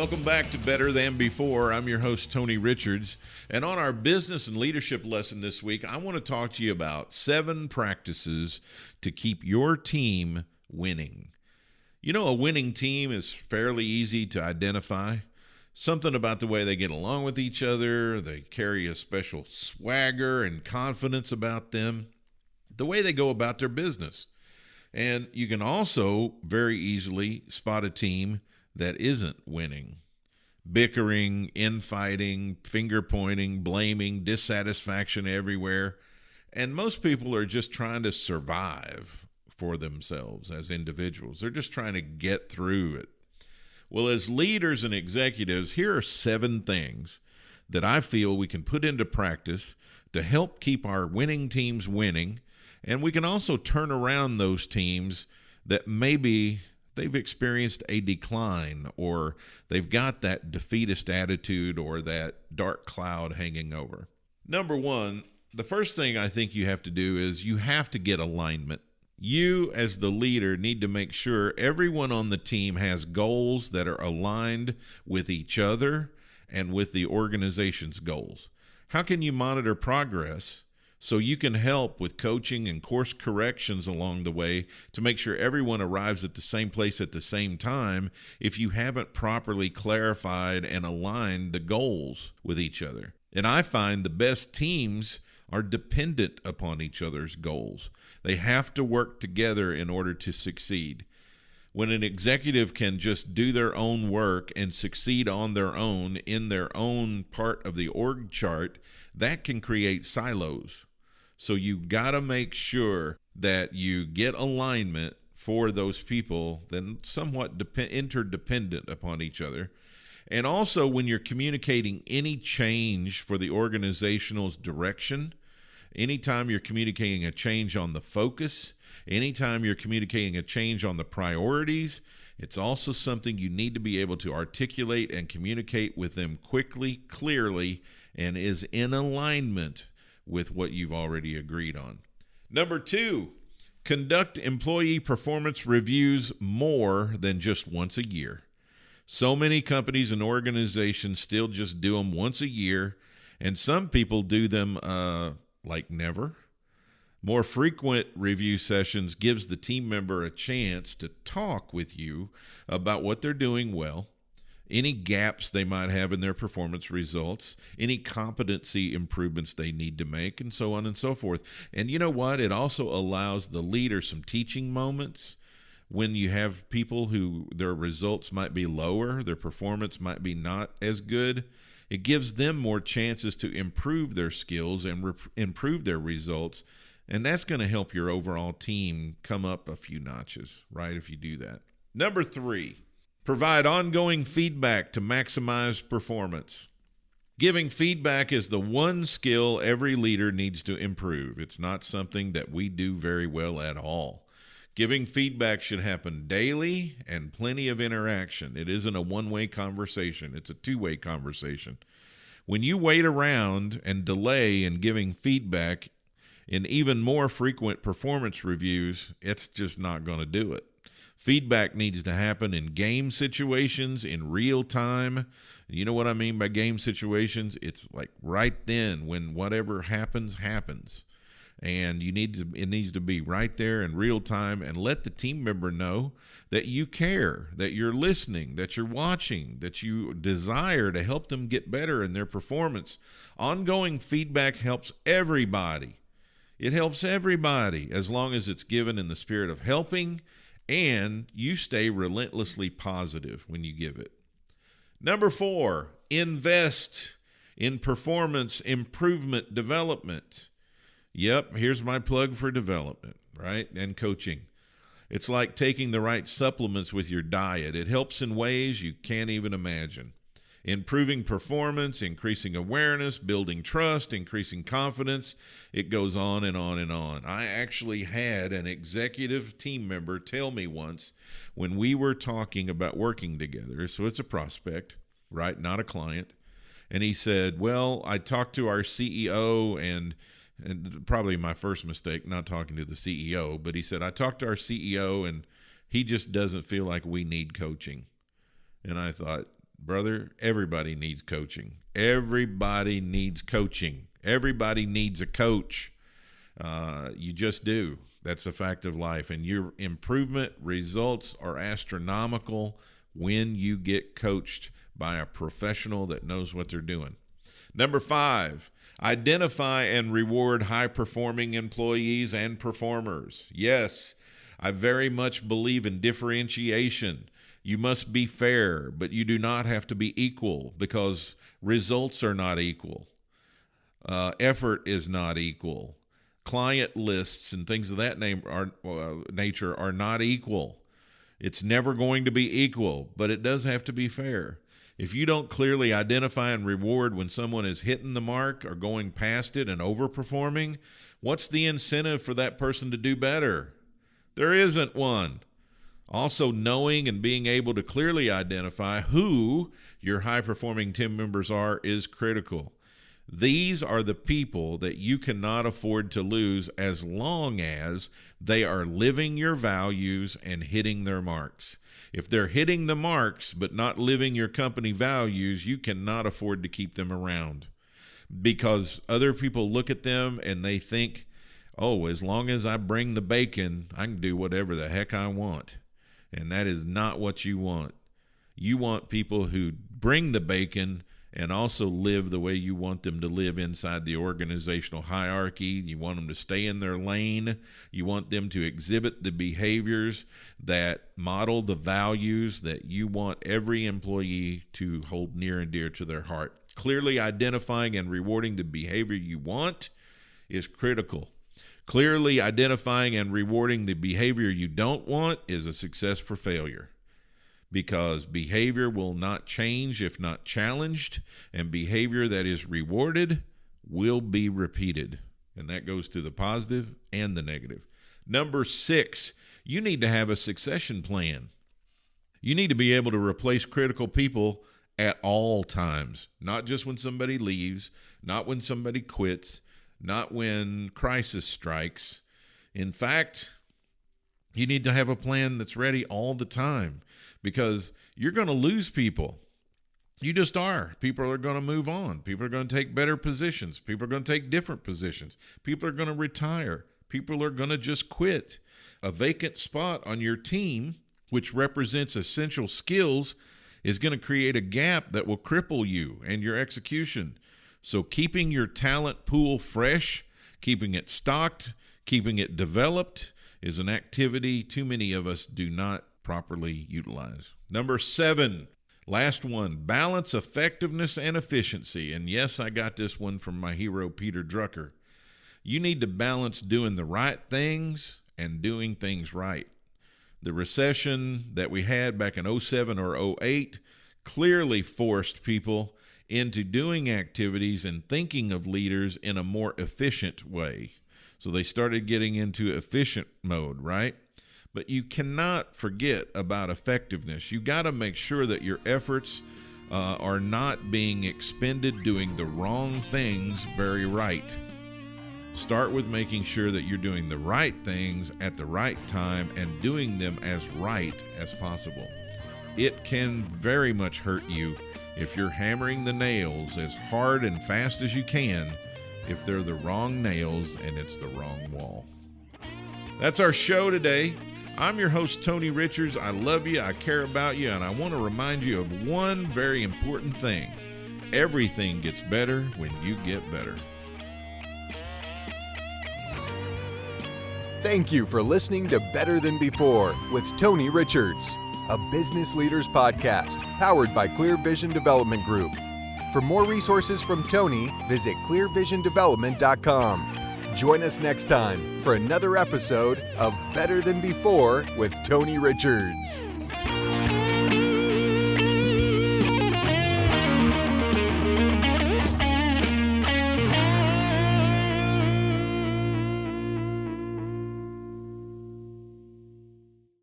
Welcome back to Better Than Before. I'm your host, Tony Richards. And on our business and leadership lesson this week, I want to talk to you about 7 practices to keep your team winning. You know, a winning team is fairly easy to identify. Something about the way they get along with each other, they carry a special swagger and confidence about them, the way they go about their business. And you can also very easily spot a team that isn't winning. Bickering, infighting, finger pointing, blaming, dissatisfaction everywhere. And most people are just trying to survive for themselves as individuals. They're just trying to get through it. Well, as leaders and executives, here are 7 things that I feel we can put into practice to help keep our winning teams winning. And we can also turn around those teams that maybe they've experienced a decline, or they've got that defeatist attitude or that dark cloud hanging over. Number 1, the first thing I think you have to do is you have to get alignment. You, as the leader, need to make sure everyone on the team has goals that are aligned with each other and with the organization's goals. How can you monitor progress so you can help with coaching and course corrections along the way to make sure everyone arrives at the same place at the same time if you haven't properly clarified and aligned the goals with each other? And I find the best teams are dependent upon each other's goals. They have to work together in order to succeed. When an executive can just do their own work and succeed on their own in their own part of the org chart, that can create silos. So you got to make sure that you get alignment for those people then somewhat interdependent upon each other. And also when you're communicating any change for the organizational's direction, anytime you're communicating a change on the focus, anytime you're communicating a change on the priorities, it's also something you need to be able to articulate and communicate with them quickly, clearly, and is in alignment with what you've already agreed on. Number 2, conduct employee performance reviews more than just once a year. So many companies and organizations still just do them once a year, and some people do them like never. More frequent review sessions gives the team member a chance to talk with you about what they're doing well, any gaps they might have in their performance results, any competency improvements they need to make, and so on and so forth. And you know what? It also allows the leader some teaching moments. When you have people who their results might be lower, their performance might be not as good, it gives them more chances to improve their skills and improve their results. And that's going to help your overall team come up a few notches, right, if you do that. Number 3, provide ongoing feedback to maximize performance. Giving feedback is the one skill every leader needs to improve. It's not something that we do very well at all. Giving feedback should happen daily and plenty of interaction. It isn't a one-way conversation. It's a two-way conversation. When you wait around and delay in giving feedback in even more frequent performance reviews, it's just not going to do it. Feedback needs to happen in game situations, in real time. You know what I mean by game situations? It's like right then when whatever happens, happens. And it needs to be right there in real time, and let the team member know that you care, that you're listening, that you're watching, that you desire to help them get better in their performance. Ongoing feedback helps everybody. It helps everybody as long as it's given in the spirit of helping, and you stay relentlessly positive when you give it. Number 4, invest in performance improvement development. Yep, here's my plug for development, right? And coaching. It's like taking the right supplements with your diet. It helps in ways you can't even imagine. Improving performance, increasing awareness, building trust, increasing confidence. It goes on and on and on. I actually had an executive team member tell me once when we were talking about working together, so it's a prospect, right? Not a client. And he said, well, I talked to our CEO and probably my first mistake, not talking to the CEO, but he said, I talked to our CEO and he just doesn't feel like we need coaching. And I thought, brother, everybody needs coaching. Everybody needs coaching. Everybody needs a coach. You just do. That's a fact of life. And your improvement results are astronomical when you get coached by a professional that knows what they're doing. Number 5, identify and reward high-performing employees and performers. Yes, I very much believe in differentiation. You must be fair, but you do not have to be equal, because results are not equal. Effort is not equal. Client lists and things of that nature are not equal. It's never going to be equal, but it does have to be fair. If you don't clearly identify and reward when someone is hitting the mark or going past it and overperforming, what's the incentive for that person to do better? There isn't one. Also, knowing and being able to clearly identify who your high-performing team members are is critical. These are the people that you cannot afford to lose as long as they are living your values and hitting their marks. If they're hitting the marks but not living your company values, you cannot afford to keep them around, because other people look at them and they think, oh, as long as I bring the bacon, I can do whatever the heck I want. And that is not what you want. You want people who bring the bacon and also live the way you want them to live inside the organizational hierarchy. You want them to stay in their lane. You want them to exhibit the behaviors that model the values that you want every employee to hold near and dear to their heart. Clearly identifying and rewarding the behavior you want is critical. Clearly identifying and rewarding the behavior you don't want is a success for failure, because behavior will not change if not challenged, and behavior that is rewarded will be repeated. And that goes to the positive and the negative. Number 6, you need to have a succession plan. You need to be able to replace critical people at all times, not just when somebody leaves, not when somebody quits, not when crisis strikes. In fact, you need to have a plan that's ready all the time, because you're going to lose people. You just are. People are going to move on. People are going to take better positions. People are going to take different positions. People are going to retire. People are going to just quit. A vacant spot on your team, which represents essential skills, is going to create a gap that will cripple you and your execution. So keeping your talent pool fresh, keeping it stocked, keeping it developed is an activity too many of us do not properly utilize. Number 7, last one, balance effectiveness and efficiency. And yes, I got this one from my hero, Peter Drucker. You need to balance doing the right things and doing things right. The recession that we had back in 07 or 08 clearly forced people into doing activities and thinking of leaders in a more efficient way. So they started getting into efficient mode, right? But you cannot forget about effectiveness. You got to make sure that your efforts are not being expended doing the wrong things very right. Start with making sure that you're doing the right things at the right time and doing them as right as possible. It can very much hurt you if you're hammering the nails as hard and fast as you can if they're the wrong nails and it's the wrong wall. That's our show today. I'm your host, Tony Richards. I love you, I care about you, and I want to remind you of one very important thing. Everything gets better when you get better. Thank you for listening to Better Than Before with Tony Richards, a business leaders podcast powered by Clear Vision Development Group. For more resources from Tony, visit clearvisiondevelopment.com. Join us next time for another episode of Better Than Before with Tony Richards.